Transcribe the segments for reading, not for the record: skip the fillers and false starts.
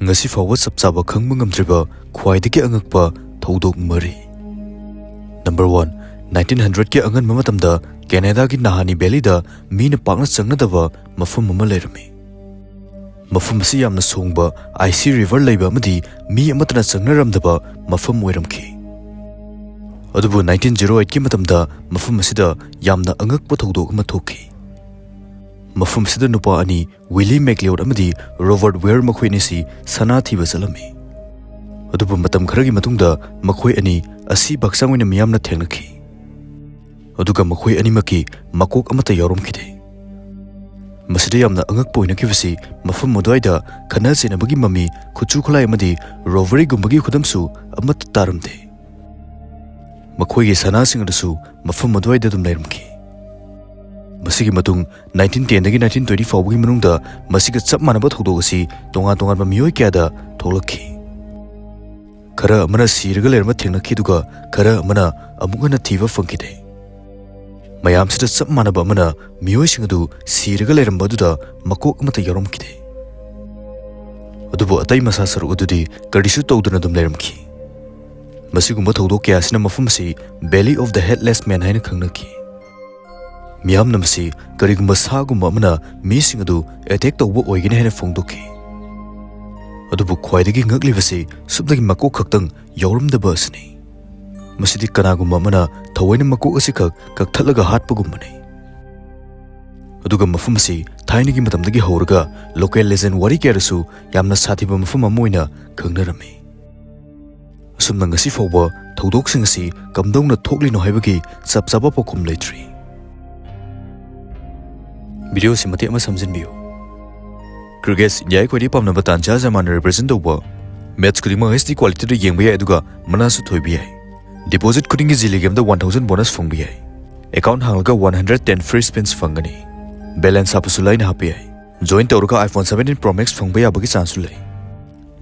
ngasi fawa sapsaba khangba ngamdriba khwaidagi angakpa THOUDOK mari. Number 1, 1900 ke angan mamatamda Canada gi Nahani Valley da mina pakna changnadaba mafum ama lerami. Mafum si yamna songba IC River leiba amadi mi amatna changnaramdaba mafum oiramki. Adubu 1908 ki matamda mafum asida yamna angakpa THOUDOK ama thoki. Mafum sida nupa ani Willie McLeod amadi Robert Ware makhoini si sana thiba salami. Adubu matam kharagi matungda makhoi ani asi baksangwina miyamna thengnaki. Aduga makhoi ani maki makok amata yaurumkide. Masida yamna angakpa oinakibasi mafum modwaida khana chenabagi mami khuchu khulai amadi robbery gumbagi khudamsu amata taramde. Makhoi gi sana singadasu mafum modwaida dum lairumki. Masigi matung 1910 dagi 1920 fawgi manungda masiga chap manaba THOUDOK asi tonga miyoi kyada tholakhi. Khara amana siraga lerma thengnakhi duga khara amana amugana thiba fangkide. Mayam sida chap manaba amana miyoi singadu siraga leramba duda makok amata yaurumkide. Adubu atai masa saru adudi kadisu tawduna dum lermki. Masigumba THOUDOK kya asina mafum asi Belly of the Headless Man haina khangnakhi. Miyam namsi karigumba sagumba amana mising adu attack tawba oigine haina phongdokhi. Adubu khwaidagi ngaklibasi subdagi makok khaktang yaurumdaba asni. Masidi kanagumba amana thawaina makok asi kakthalaga hatpagumbani. Aduga mafum asi thainagi matamdagi hauraga local legend wari kyarasu yamna sathiba mafum amoina khangnarami. Asumna ngasi fawba THOUDOK sing asi kamdongna thoklino haibagi chapchaba pakhum leitri. Video si mati ama samjinbiyo. Cricket India khwadi pamnaba tanja zamana represent tawba match kudima HD quality da yengba yai aduga manasu thoibi yai. Deposit kudingi zili game da 1000 bonus phongbi yai. Account hanglaga 110 free spins phangani. Balance hapusulai na hapi yai. Join tawruka iPhone 17 Pro Max phongba yabagi chance ulai.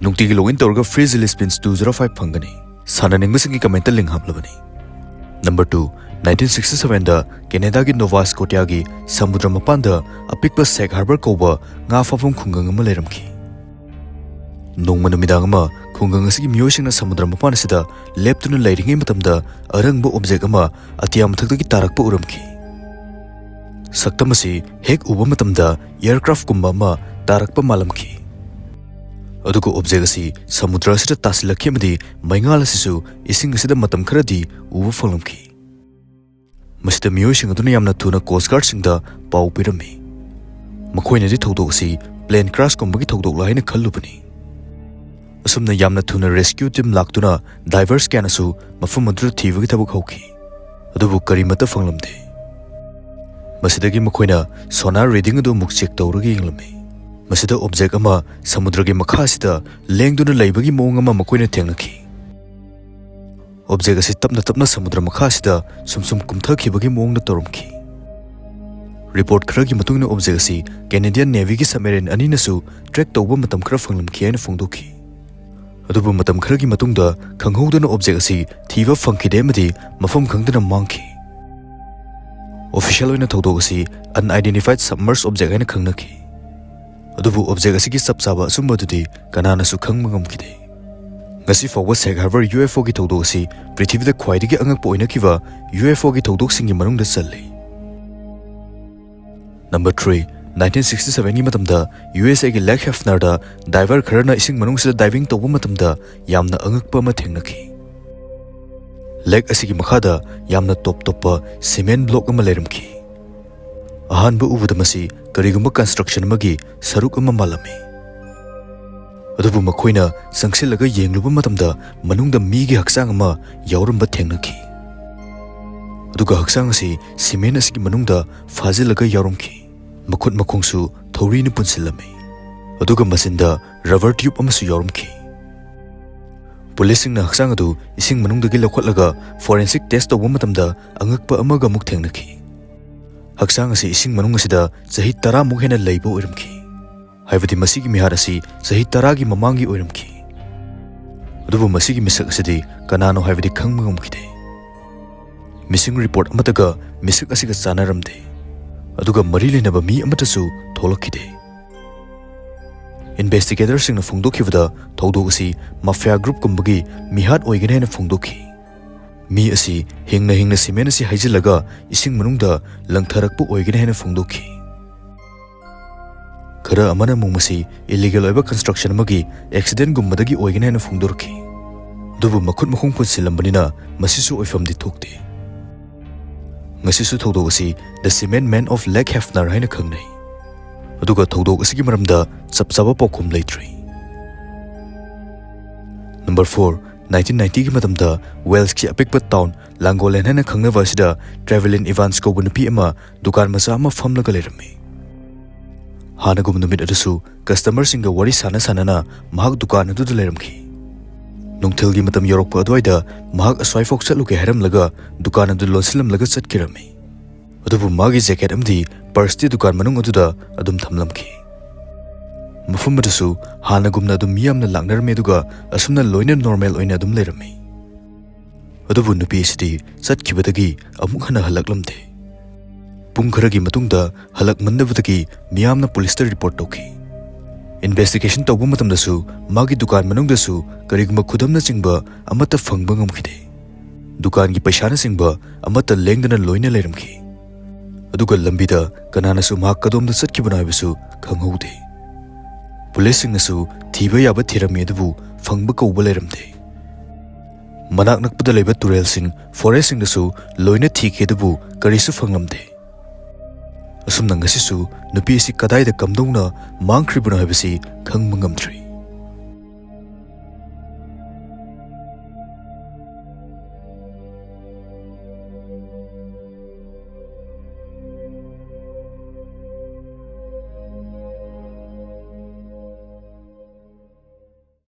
Nungtigi login tawruka free zili spins 205 phangani. Sana ningbasingi comment link haplabani. Number 2, 1967 da Canada gi Nova Scotia gi samudra mapanda apikpa Sag Harbor koba nga fafum khungang ama leramki. Nongma numidang ama khungang asigi miyosingna samudra mapan asida leptuna leiringai matamda arangba object ama atiyam thakdagi tarakpa uramki. Saktamasi hek uba matamda aircraft kumba ama tarakpa malamki. Adugo object asi samudra asida tasilakhi amadi maingal asisu ising asida matam kharadi uba phalamki. Masida miyosing aduna yamna thuna Coast Guard singda pau pirami. Makhoinadi THOUDOK asi plane crash kumbagi THOUDOK la haina khallubani. Asumna yamna thuna rescue team laktuna divers kyanasu mafum adura thibagi thabuk hauki. Adubu karimata phanglamde. Masidagi makhoina sonar reading adu muk check tawragi yenglami. Masida object ama samudragi makha asida lengduna leibagi mawng ama makhoina thengnakhi. Object asi tapna samudra makha asida sumsum kumthakibagi mawngda torumki. Report kharagi matungna object asi Canadian Navy gi submarine aninasu track tawba matam khara phanglamki haina phongdokhi. Adubu matam kharagi matungda khanghodana object asi thiba phangkhide amadi mafam khangdana mangki. Official oina THOUDOK asi unidentified submerged object haina khangnakhi. Adubu object asi gi sapchaba asumba dudi kananasu khangma ngamkide. Ngasi fawba Sag Harbor UFO gi THOUDOK asi prithibida khwaidagi angakpa oinakiba UFO gi THOUDOK singi manungda challi. Number 3, 1967 gi matamda USA gi Lake Hefner da diver kharana ising manungsida diving tawba matamda yamna angakpa ama thengnakhi. Lake asigi makhada yamna top cement block ama leramki. Ahanba ubada masi karigumba construction amagi saruk ama malami. Adubu makhoina sangsilaga yengluba matamda manungda migi haksang ama yauramba thengnakhi. Aduga haksang asi cement asigi manungda fazilaga yaurumki. Makhut makhongsu thorina punsilami. Aduga masinda rubber tube amasu yaurumki. Policing na haksang adu ising manungdagi lakhwatlaga forensic test tawba matamda angakpa amaga muk thengnakhi. Haksang asi ising manung asida sahi 10 muk hena leiba oiramki. Haibadi masigi mihar asi sahi 10 gi mamangi oiramki. Adubu masigi misak asidi kanano haibadi khangma ngamkide. Missing report amataga misak asiga chanaramde. Aduga mari lenaba mi amatasu tholakide. Investigator sing na phongdokkhibada thodok asi mafia group kumbagi mihat oigene hena phongdokhi. Mi asi hingna cement asi haijilaga ising manungda langtharakpu oigene hena phongdokhi. Khara amana mungmasi illegal oiba construction magi accident gumbadagi oigene hena phongdorki. Dubu makhut makhung phutsillambanina masisu oifamdi thokte. Ngasisu thodok asi the cement man of Lake Hefner haina khangnai. Aduga thodok asigi maramda chapchaba pokhum leitri. Number 4, 1990 ki matamda Wales ki apikpa town Langolen haina khangnaba asida Travelin Evans ko nupi ama dukan macha ama famlaga lerami. Hanagum numit adasu customer singa wari sana mahak dukan adu leramki. Nungthilgi matam yorokpa adwaida mahak aswai fok chatluke haram laga dukan adu lonsilam laga chatkirami. Adubu magi jacket amdi purse dukan manung aduda adum thamlamki. Mafum adasu hanagumna adum miyamna langnarme duga asumna loina normal oina adum lerami. Adubu nupi sidi chatkibadagi amuk hana halaklamde. Pung kharagi matungda halak mandabadagi miyamna police report tawki. Investigation tawba matamdasu magi dukan manungdasu kariguma khudamna chingba amata phangba ngamkhide. Dukan gi paisana singba amata lengdana loina leramki. Aduga lambida kananasu mahak kadomda chatkibana habisu khanghaude. Police singnasu thiba yaba thirami adubu phangba kauba leramde. Manak nakpada leba turel sing forest singnasu loina thike adubu karisu phanglamde. Asum nangasisu nupi si kadai da kamdongna mangkribuna habisi khangma ngamdri.